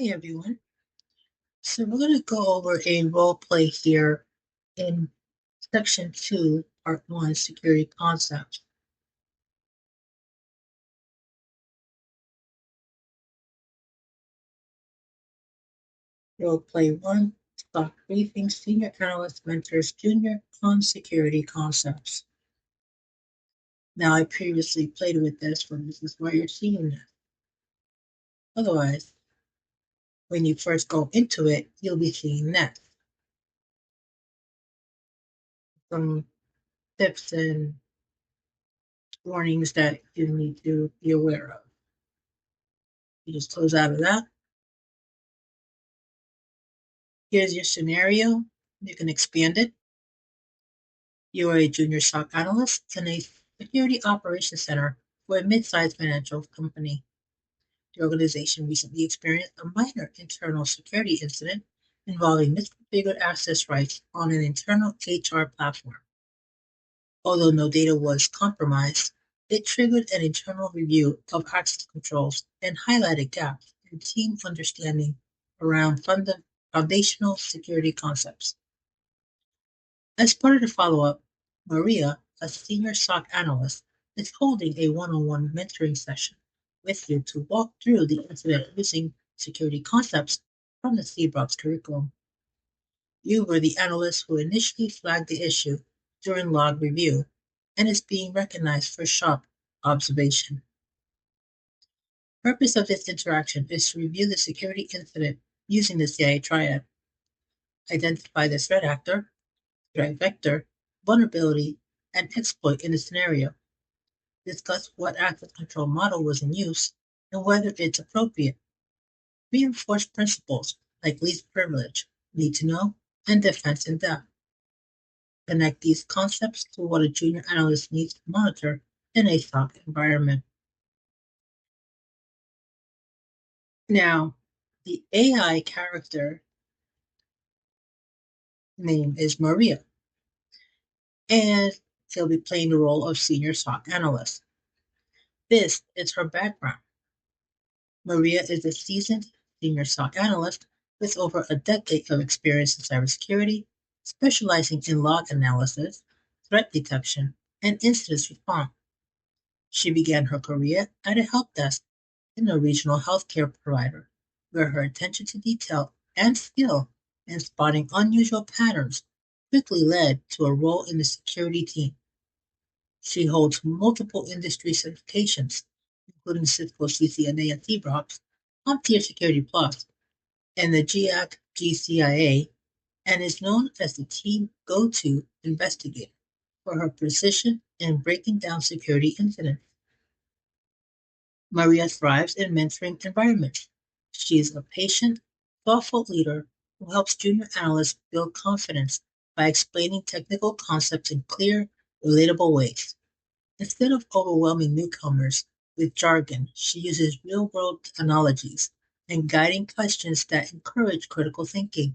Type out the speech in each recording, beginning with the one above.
Hi, everyone. So we're going to go over a role play here in section 2, part 1, security concepts. Role play 1, SOC Briefing, Senior Analyst Mentors Junior on security concepts. Now, I previously played with this, so this is why you're seeing this. Otherwise, when you first go into it, you'll be seeing that. Some tips and warnings that you need to be aware of. You just close out of that. Here's your scenario. You can expand it. You are a junior SOC analyst in a security operations center for a mid-sized financial company. The organization recently experienced a minor internal security incident involving misconfigured access rights on an internal HR platform. Although no data was compromised, it triggered an internal review of access controls and highlighted gaps in team understanding around foundational security concepts. As part of the follow-up, Maria, a senior SOC analyst, is holding a one-on-one mentoring session with you to walk through the incident using security concepts from the CBROPS curriculum. You were the analyst who initially flagged the issue during log review and is being recognized for sharp observation. The purpose of this interaction is to review the security incident using the CIA triad. Identify the threat actor, threat vector, vulnerability, and exploit in the scenario. Discuss what access control model was in use and whether it's appropriate. Reinforce principles like least privilege, need to know, and defense in depth. Connect these concepts to what a junior analyst needs to monitor in a SOC environment. Now, the AI character name is Maria, and she'll be playing the role of senior SOC analyst. This is her background. Maria is a seasoned senior SOC analyst with over a decade of experience in cybersecurity, specializing in log analysis, threat detection, and incident response. She began her career at a help desk in a regional healthcare provider, where her attention to detail and skill in spotting unusual patterns quickly led to a role in the security team. She holds multiple industry certifications, including Cisco CCNA and CBROPS, CompTIA Security Plus, and the GIAC GCIA, and is known as the team go-to investigator for her precision in breaking down security incidents. Maria thrives in mentoring environments. She is a patient, thoughtful leader who helps junior analysts build confidence by explaining technical concepts in clear, relatable ways. Instead of overwhelming newcomers with jargon, she uses real-world analogies and guiding questions that encourage critical thinking.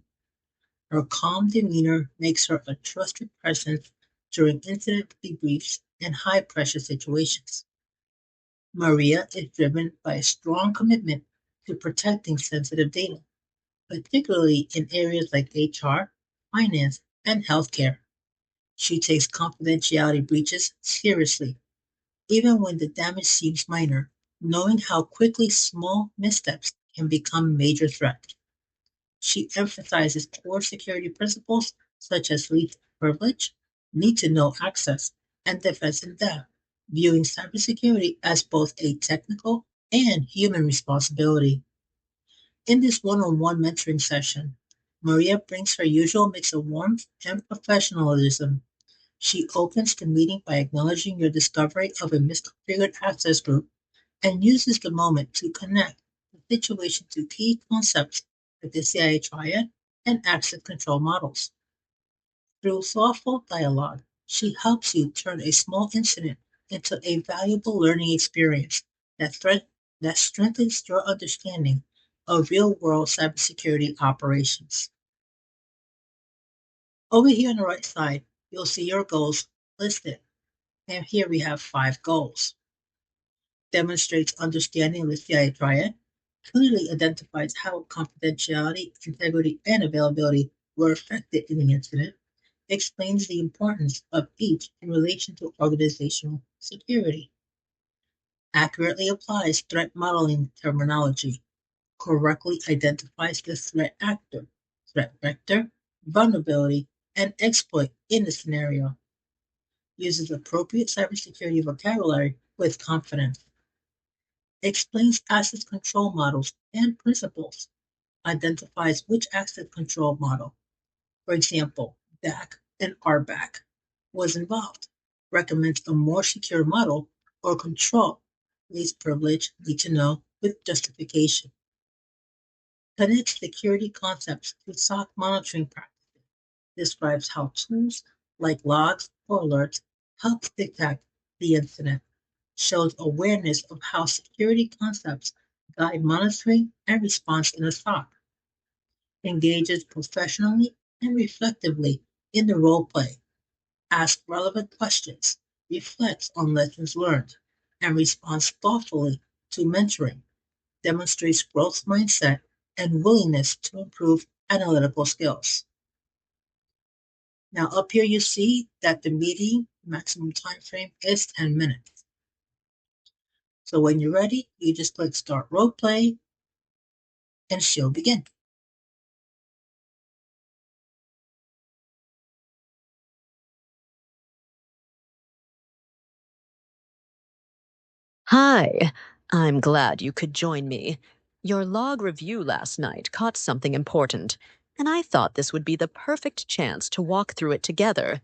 Her calm demeanor makes her a trusted presence during incident debriefs and high-pressure situations. Maria is driven by a strong commitment to protecting sensitive data, particularly in areas like HR, finance, and healthcare. She takes confidentiality breaches seriously, even when the damage seems minor, knowing how quickly small missteps can become major threats. She emphasizes core security principles such as least privilege, need to know access, and defense in depth, viewing cybersecurity as both a technical and human responsibility. In this one-on-one mentoring session, Maria brings her usual mix of warmth and professionalism. She opens the meeting by acknowledging your discovery of a misconfigured access group and uses the moment to connect the situation to key concepts like the CIA triad and access control models. Through thoughtful dialogue, she helps you turn a small incident into a valuable learning experience that strengthens your understanding of real-world cybersecurity operations. Over here on the right side, you'll see your goals listed. And here we have 5 goals. Demonstrates understanding of the CIA triad, clearly identifies how confidentiality, integrity, and availability were affected in the incident, explains the importance of each in relation to organizational security, accurately applies threat modeling terminology, correctly identifies the threat actor, threat vector, vulnerability, and exploit in the scenario, uses appropriate cybersecurity vocabulary with confidence, explains access control models and principles, identifies which access control model, for example, DAC and RBAC, was involved, recommends a more secure model or control, least privilege, need to know with justification, connects security concepts to SOC monitoring practices, describes how tools like logs or alerts help detect the incident, shows awareness of how security concepts guide monitoring and response in a SOC, engages professionally and reflectively in the role play, asks relevant questions, reflects on lessons learned, and responds thoughtfully to mentoring, demonstrates growth mindset and willingness to improve analytical skills. Now up here you see that the meeting maximum time frame is 10 minutes. So when you're ready, you just click start role play and she'll begin. Hi, I'm glad you could join me. Your log review last night caught something important, and I thought this would be the perfect chance to walk through it together.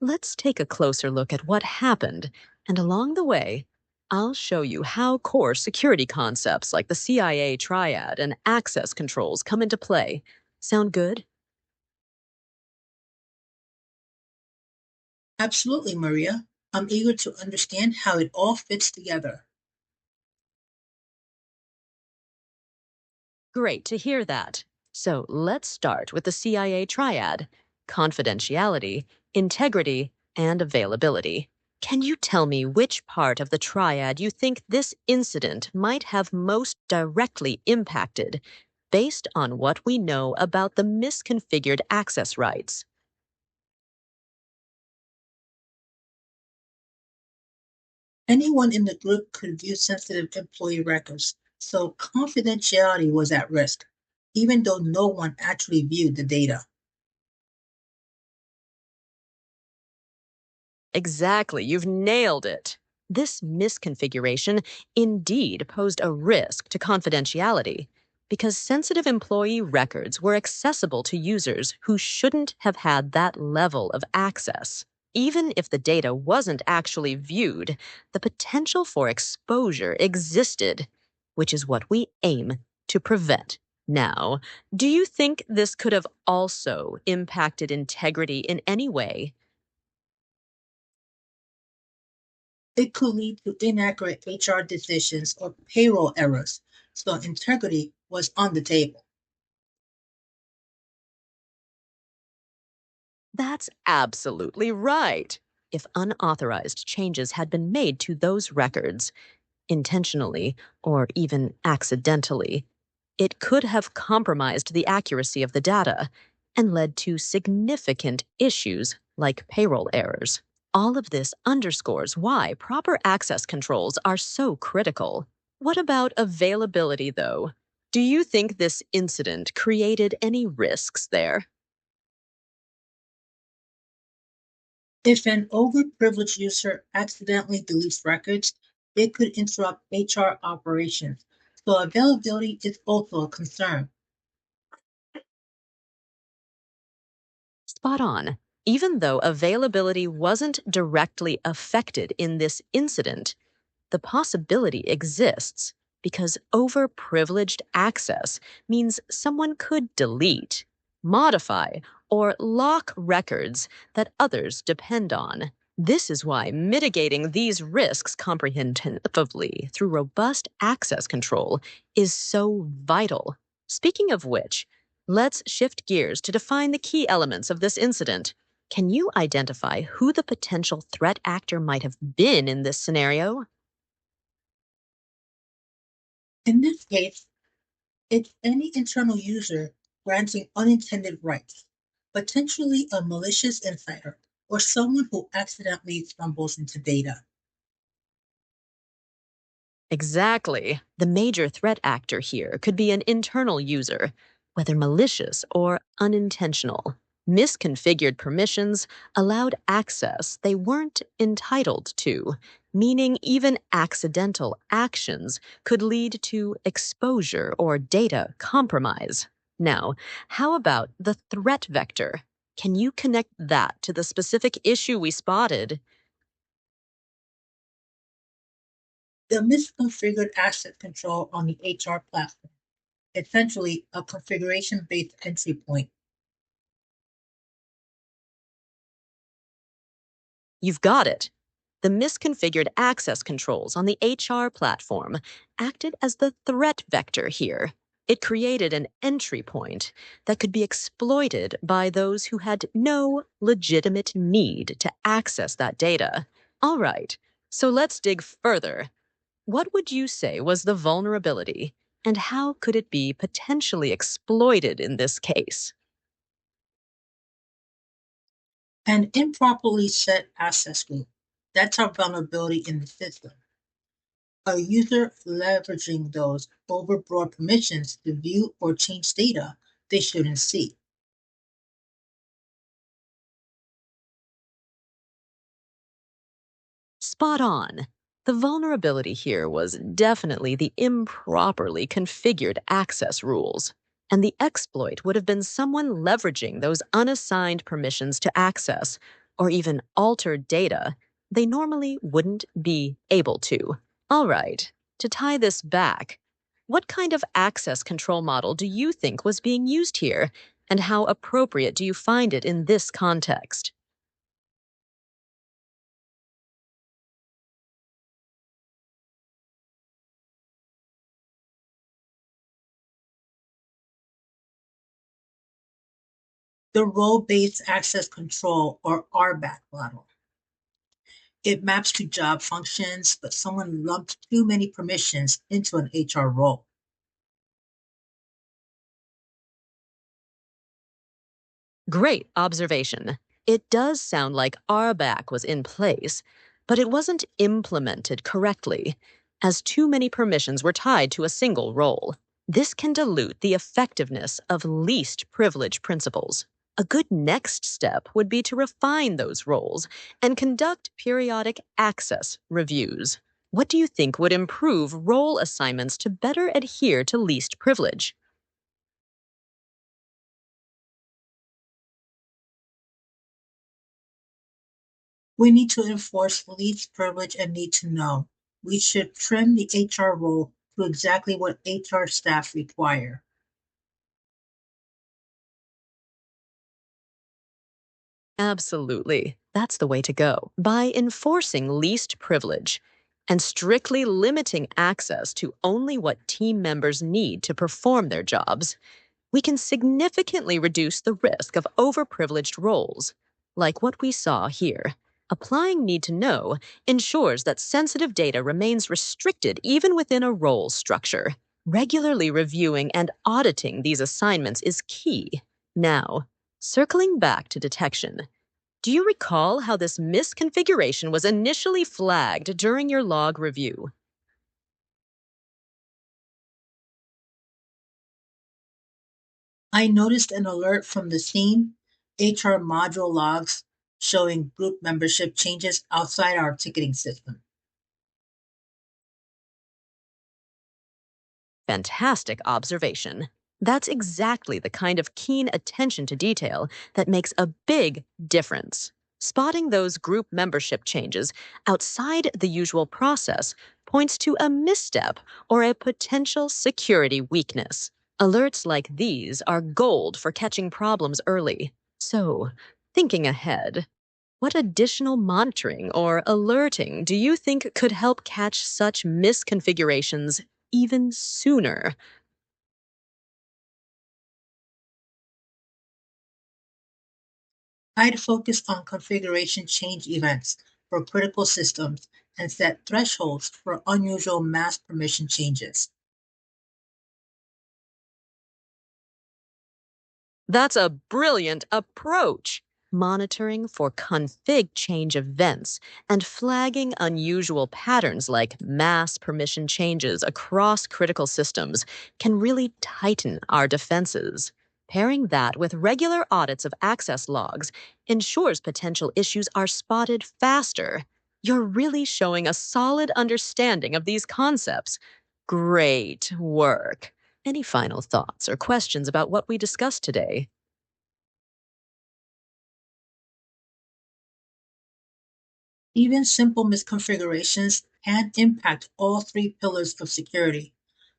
Let's take a closer look at what happened, and along the way, I'll show you how core security concepts like the CIA triad and access controls come into play. Sound good? Absolutely, Maria. I'm eager to understand how it all fits together. Great to hear that. So let's start with the CIA triad: confidentiality, integrity, and availability. Can you tell me which part of the triad you think this incident might have most directly impacted, based on what we know about the misconfigured access rights? Anyone in the group could view sensitive employee records, so confidentiality was at risk, even though no one actually viewed the data. Exactly, you've nailed it. This misconfiguration indeed posed a risk to confidentiality because sensitive employee records were accessible to users who shouldn't have had that level of access. Even if the data wasn't actually viewed, the potential for exposure existed, which is what we aim to prevent. Now, do you think this could have also impacted integrity in any way? It could lead to inaccurate HR decisions or payroll errors, so integrity was on the table. That's absolutely right. If unauthorized changes had been made to those records, intentionally or even accidentally, it could have compromised the accuracy of the data and led to significant issues like payroll errors. All of this underscores why proper access controls are so critical. What about availability, though? Do you think this incident created any risks there? If an overprivileged user accidentally deletes records, it could interrupt HR operations, so availability is also a concern. Spot on. Even though availability wasn't directly affected in this incident, the possibility exists because overprivileged access means someone could delete, modify, or lock records that others depend on. This is why mitigating these risks comprehensively through robust access control is so vital. Speaking of which, let's shift gears to define the key elements of this incident. Can you identify who the potential threat actor might have been in this scenario? In this case, It's any internal user granting unintended rights, potentially a malicious insider or someone who accidentally stumbles into data. Exactly. The major threat actor here could be an internal user, whether malicious or unintentional. Misconfigured permissions allowed access they weren't entitled to, meaning even accidental actions could lead to exposure or data compromise. Now, how about the threat vector? Can you connect that to the specific issue we spotted? The misconfigured asset control on the HR platform, essentially a configuration based entry point. You've got it. The misconfigured access controls on the HR platform acted as the threat vector here. It created an entry point that could be exploited by those who had no legitimate need to access that data. All right, so let's dig further. What would you say was the vulnerability, and how could it be potentially exploited in this case? An improperly set access group. That's our vulnerability in the system. A user leveraging those overbroad permissions to view or change data they shouldn't see. Spot on. The vulnerability here was definitely the improperly configured access rules. And the exploit would have been someone leveraging those unassigned permissions to access, or even alter data they normally wouldn't be able to. All right, to tie this back, what kind of access control model do you think was being used here, and how appropriate do you find it in this context? The role based access control or RBAC model. It maps to job functions, but someone lumped too many permissions into an HR role. Great observation. It does sound like RBAC was in place, but it wasn't implemented correctly, as too many permissions were tied to a single role. This can dilute the effectiveness of least privilege principles. A good next step would be to refine those roles and conduct periodic access reviews. What do you think would improve role assignments to better adhere to least privilege? We need to enforce least privilege and need to know. We should trim the HR role to exactly what HR staff require. Absolutely. That's the way to go. By enforcing least privilege and strictly limiting access to only what team members need to perform their jobs, we can significantly reduce the risk of overprivileged roles, like what we saw here. Applying need to know ensures that sensitive data remains restricted even within a role structure. Regularly reviewing and auditing these assignments is key. Now, circling back to detection, do you recall how this misconfiguration was initially flagged during your log review? I noticed an alert from the team, HR module logs showing group membership changes outside our ticketing system. Fantastic observation. That's exactly the kind of keen attention to detail that makes a big difference. Spotting those group membership changes outside the usual process points to a misstep or a potential security weakness. Alerts like these are gold for catching problems early. So, thinking ahead, what additional monitoring or alerting do you think could help catch such misconfigurations even sooner? I'd focus on configuration change events for critical systems and set thresholds for unusual mass permission changes. That's a brilliant approach. Monitoring for config change events and flagging unusual patterns like mass permission changes across critical systems can really tighten our defenses. Pairing that with regular audits of access logs ensures potential issues are spotted faster. You're really showing a solid understanding of these concepts. Great work. Any final thoughts or questions about what we discussed today? Even simple misconfigurations can impact all three pillars of security.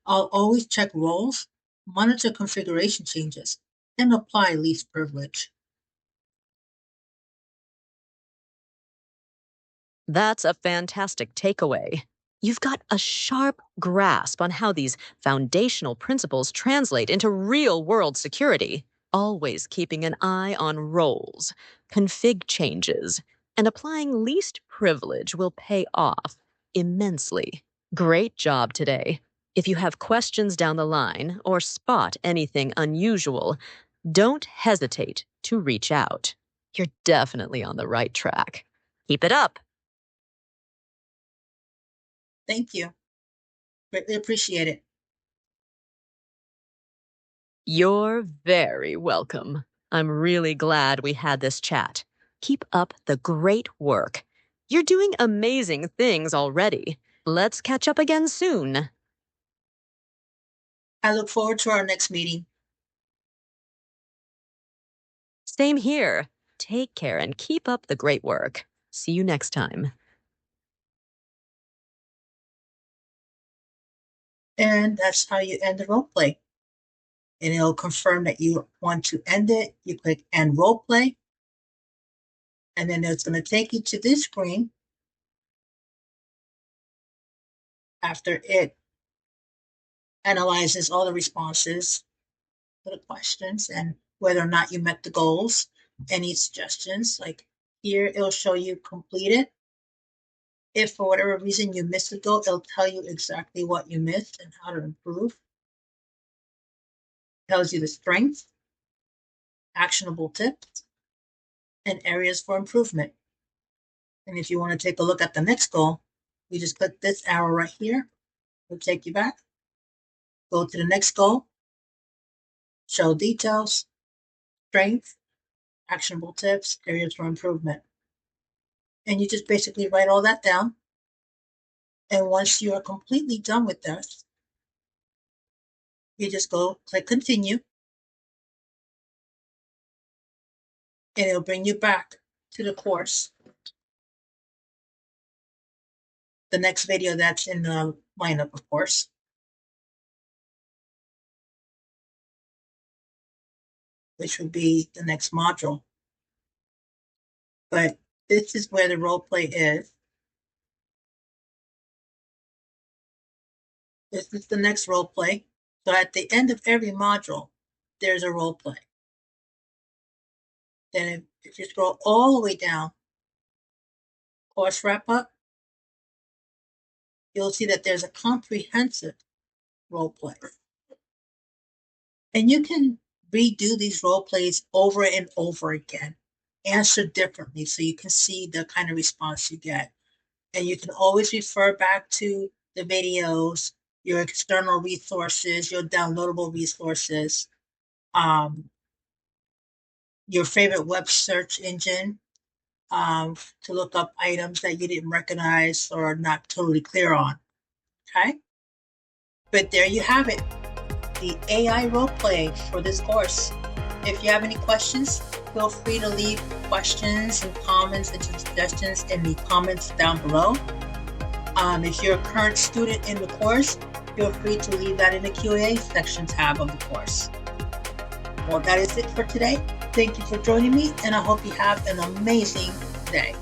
I'll always check roles, monitor configuration changes, and apply least privilege. That's a fantastic takeaway. You've got a sharp grasp on how these foundational principles translate into real world security, always keeping an eye on roles, config changes, and applying least privilege will pay off immensely. Great job today. If you have questions down the line or spot anything unusual, don't hesitate to reach out. You're definitely on the right track. Keep it up. Thank you. Greatly appreciate it. You're very welcome. I'm really glad we had this chat. Keep up the great work. You're doing amazing things already. Let's catch up again soon. I look forward to our next meeting. Same here. Take care and keep up the great work. See you next time. And that's how you end the role play. And it'll confirm that you want to end it. You click End Role Play. And then it's going to take you to this screen after it analyzes all the responses to the questions and whether or not you met the goals. Any suggestions, like here, it'll show you completed. If for whatever reason you missed a goal, it'll tell you exactly what you missed and how to improve. It tells you the strengths, actionable tips, and areas for improvement. And if you want to take a look at the next goal, you just click this arrow right here. It'll take you back. Go to the next goal, show details, strengths, actionable tips, areas for improvement. And you just basically write all that down. And once you are completely done with this, you just go click continue. And it'll bring you back to the course. The next video that's in the lineup, of course. Which would be the next module. But this is where the role play is. This is the next role play. So at the end of every module, there's a role play. Then if you scroll all the way down, course wrap up, you'll see that there's a comprehensive role play. And you can redo these role plays over and over again, answer differently so you can see the kind of response you get. And you can always refer back to the videos, your external resources, your downloadable resources, your favorite web search engine to look up items that you didn't recognize or are not totally clear on. Okay? But there you have it, the AI Roleplay for this course. If you have any questions, feel free to leave questions and comments and suggestions in the comments down below. If you're a current student in the course, feel free to leave that in the Q&A section tab of the course. Well, that is it for today. Thank you for joining me, and I hope you have an amazing day.